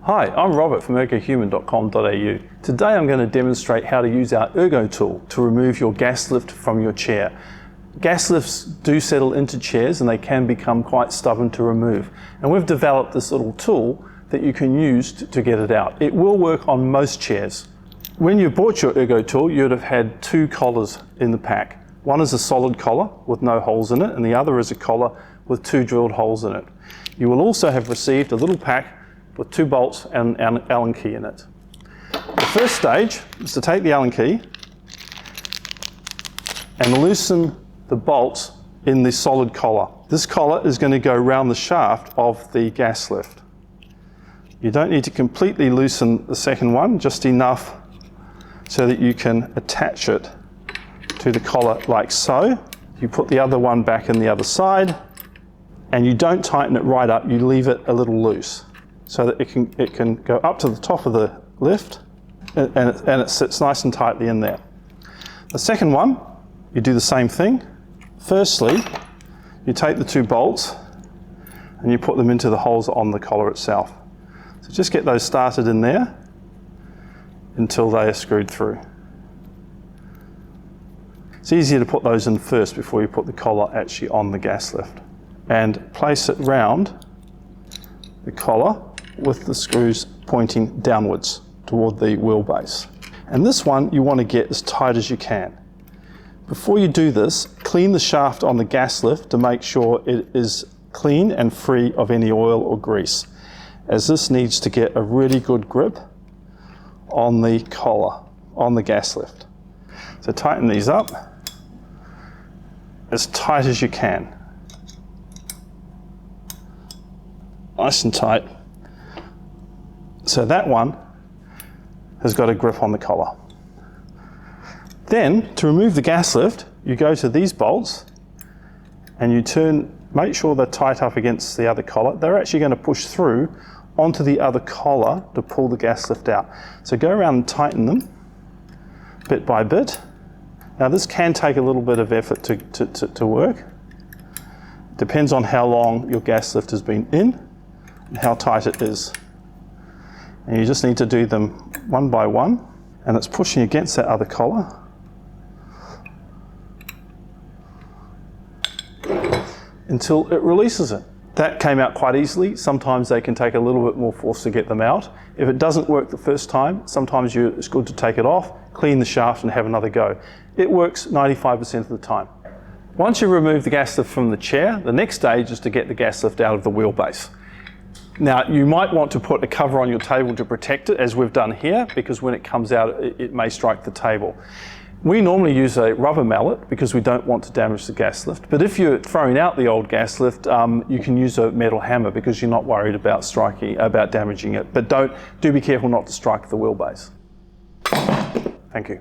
Hi, I'm Robert from Ergohuman.com.au. Today I'm going to demonstrate how to use our ERGOtool to remove your gas lift from your chair. Gas lifts do settle into chairs and they can become quite stubborn to remove. And we've developed this little tool that you can use to get it out. It will work on most chairs. When you bought your ERGOtool, you'd have had two collars in the pack. One is a solid collar with no holes in it, and the other is a collar with two drilled holes in it. You will also have received a little pack with two bolts and an Allen key in it. The first stage is to take the Allen key and loosen the bolts in the solid collar. This collar is going to go around the shaft of the gas lift. You don't need to completely loosen the second one, just enough so that you can attach it to the collar like so. You put the other one back in the other side and you don't tighten it right up, you leave it a little loose, so that it can go up to the top of the lift and it sits nice and tightly in there. The second one, you do the same thing. Firstly, you take the two bolts and you put them into the holes on the collar itself. So just get those started in there until they are screwed through. It's easier to put those in first before you put the collar actually on the gas lift. And place it round the collar with the screws pointing downwards toward the wheelbase. And this one you want to get as tight as you can. Before you do this, clean the shaft on the gas lift to make sure it is clean and free of any oil or grease, as this needs to get a really good grip on the collar on the gas lift. So tighten these up as tight as you can. Nice and tight. So that one has got a grip on the collar. Then, to remove the gas lift, you go to these bolts and you make sure they're tight up against the other collar. They're actually going to push through onto the other collar to pull the gas lift out. So go around and tighten them bit by bit. Now this can take a little bit of effort to work. Depends on how long your gas lift has been in and how tight it is. And you just need to do them one by one, and it's pushing against that other collar. Until it releases it. That came out quite easily. Sometimes they can take a little bit more force to get them out. If it doesn't work the first time, sometimes it's good to take it off, clean the shaft and have another go. It works 95% of the time. Once you remove the gas lift from the chair, the next stage is to get the gas lift out of the wheelbase. Now, you might want to put a cover on your table to protect it, as we've done here, because when it comes out, it may strike the table. We normally use a rubber mallet because we don't want to damage the gas lift. But if you're throwing out the old gas lift, you can use a metal hammer because you're not worried about damaging it. But do be careful not to strike the wheelbase. Thank you.